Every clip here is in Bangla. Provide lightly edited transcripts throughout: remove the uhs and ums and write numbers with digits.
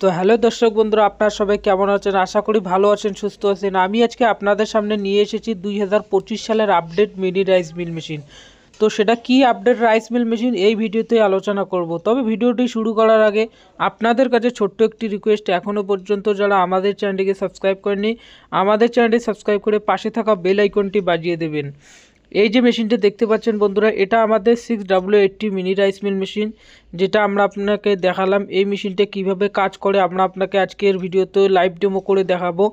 তো হ্যালো দর্শক বন্ধুরা, আপনারা সবাই কেমন আছেন? আশা করি ভালো আছেন, সুস্থ আছেন। আমি আজকে আপনাদের সামনে নিয়ে এসেছি 2025 সালের update mini rice mill machine. তো সেটা কি আপডেট রাইস মিল মেশিন এই ভিডিওতে আলোচনা করব। তবে ভিডিওটি শুরু করার আগে আপনাদের কাছে ছোট্ট একটি রিকোয়েস্ট, এখনও পর্যন্ত যারা আমাদের চ্যানেলটিকে সাবস্ক্রাইব করেনি আমাদের চ্যানেলটি সাবস্ক্রাইব করে পাশে থাকা বেল আইকনটি বাজিয়ে দেবেন। এই যে মেশিনটা দেখতে পাচ্ছেন বন্ধুরা, এটা আমাদের 6W80 mini rice mill machine, যেটা আমরা আপনাকে দেখালাম। এই মেশিনটা কিভাবে কাজ করে আমরা আপনাকে আজকের ভিডিওতে লাইভ ডেমো করে দেখাবো।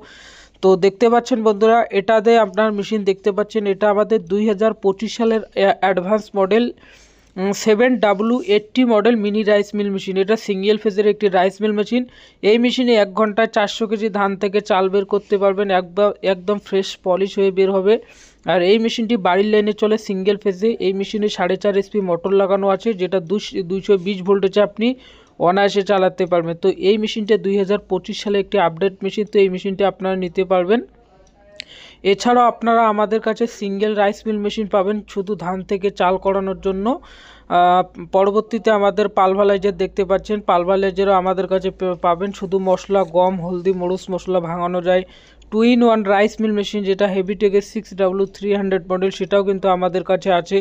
তো দেখতে পাচ্ছেন বন্ধুরা, এটাতে আপনার মেশিন দেখতে পাচ্ছেন, এটা আমাদের 2025 সালের advance model 7W80 model mini rice mill machine. এটা সিঙ্গেল ফেজের একটি রাইস মিল মেশিন। এই মেশিনে 1 ঘন্টায় 400 কেজি ধান থেকে চাল বের করতে পারবেন, একদম ফ্রেশ পলিশ হয়ে বের হবে। আর এই মেশিনটি বাড়ির লাইনে চলে সিঙ্গেল ফেজে। এই মেশিনে 4.5 HP মোটর লাগানো আছে, যেটা 220 ভোল্টেজে আপনি অনায়াসে চালাতে পারবেন। তো এই মেশিনটা 2025 সালে একটি আপডেট মেশিন। তো এই মেশিনটি আপনারা নিতে পারবেন। এছাড়াও আপনারা আমাদের কাছে সিঙ্গেল রাইস মিল মেশিন পাবেন শুধু ধান থেকে চাল করানোর জন্য। পরবর্তীতে আমাদের পালভালাইজার দেখতে পাচ্ছেন, পালভালাইজারও আমাদের কাছে পাবেন। শুধু মশলা, গম, হলদি, মরুচ মশলা ভাঙানো যায়। 2-in-1 রাইস মিল মেশিন, যেটা হেভিটেকের 6W300 মডেল, সেটাও কিন্তু আমাদের কাছে আছে।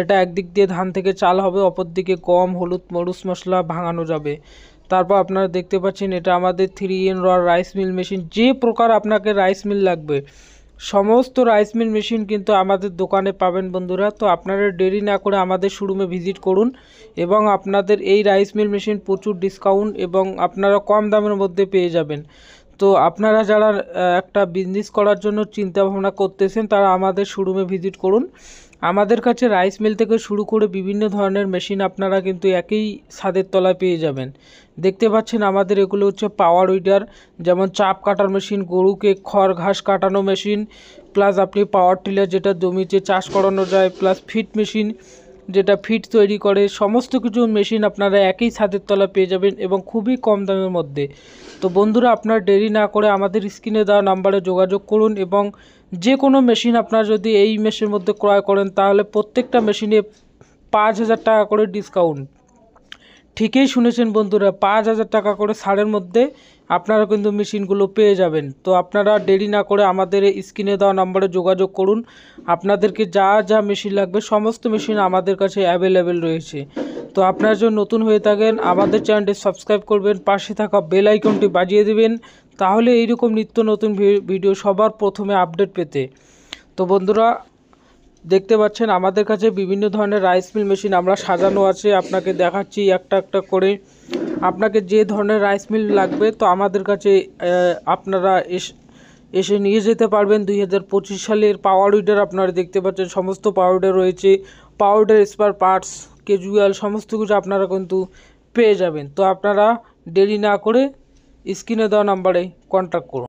এটা একদিক দিয়ে ধান থেকে চাল হবে, অপর দিকে গম, হলুদ, মরুচ মশলা ভাঙানো যাবে। তারপর আপনারা দেখতে পাচ্ছেন, এটা আমাদের 3-in-1 রাইস মিল মেশিন। যে প্রকার আপনাকে রাইস মিল লাগবে সমস্ত রাইস মিল মেশিন কিন্তু আমাদের দোকানে পাবেন বন্ধুরা। তো আপনারা দেরি না করে আমাদের শোরুমে ভিজিট করুন, এবং আপনাদের এই রাইস মিল মেশিন প্রচুর ডিসকাউন্ট এবং আপনারা কম দামের মধ্যে পেয়ে যাবেন। তো আপনারা যারা একটা বিজনেস করার জন্য চিন্তা ভাবনা করতেছেন তারা আমাদের শোরুমে ভিজিট করুন। আমাদের কাছে রাইস মিল থেকে শুরু করে বিভিন্ন ধরনের মেশিন আপনারা কিন্তু একই ছাদের তলায় পেয়ে যাবেন। দেখতে পাচ্ছেন আমাদের এগুলো হচ্ছে পাওয়ার উইডার, যেমন চাপ কাটার মেশিন, গরুকে খড় ঘাস কাটানো মেশিন, প্লাস আপনি পাওয়ার টিলার, যেটা জমিতে চাষ করানো যায়, প্লাস ফিট মেশিন, যেটা ফিট তৈরি করে। সমস্ত কিছু মেশিন আপনারা একই ছাদের তলা পেয়ে যাবেন এবং খুবই কম দামের মধ্যে। তো বন্ধুরা, আপনার দেরি না করে আমাদের স্ক্রিনে দেওয়া নাম্বারে যোগাযোগ করুন, এবং যে কোনো মেশিন আপনারা যদি এই মেশিনের মধ্যে ক্রয় করেন তাহলে প্রত্যেকটা মেশিনে 5,000 টাকা করে ডিসকাউন্ট। ঠিকই শুনেছেন বন্ধুরা, 5,000 টাকা করে ছাড়ের মধ্যে আপনারা কিন্তু মেশিনগুলো পেয়ে যাবেন। তো আপনারা দেরি না করে আমাদের এই স্ক্রিনে দেওয়া নম্বরে যোগাযোগ করুন। আপনাদেরকে যা যা মেশিন লাগবে সমস্ত মেশিন আমাদের কাছে অ্যাভেলেবেল রয়েছে। তো আপনারা যদি নতুন হয়ে থাকেন আমাদের চ্যানেলটি সাবস্ক্রাইব করবেন, পাশে থাকা বেল আইকনটি বাজিয়ে দেবেন, তাহলে এইরকম নিত্য নতুন ভিডিও সবার প্রথমে আপডেট পেতে। তো বন্ধুরা, দেখতে পাচ্ছেন আমাদের কাছে বিভিন্ন ধরনের রাইস মিল মেশিন আমরা সাজানো আছে, আপনাকে দেখাচ্ছি একটা একটা করে। আপনাকে যে ধরনের রাইস মিল লাগবে তো আমাদের কাছে আপনারা এসে নিয়ে যেতে পারবেন। 2025 সালের পাওয়ার উইডার আপনারা দেখতে পাচ্ছেন, সমস্ত পাওয়ার উইডার রয়েছে। পাওয়ার উইডার স্পেয়ার পার্টস, ক্যাজুয়াল সমস্ত কিছু আপনারা কিন্তু পেয়ে যাবেন। তো আপনারা দেরি না করে স্ক্রিনে দেওয়া নাম্বারে কন্ট্যাক্ট করুন।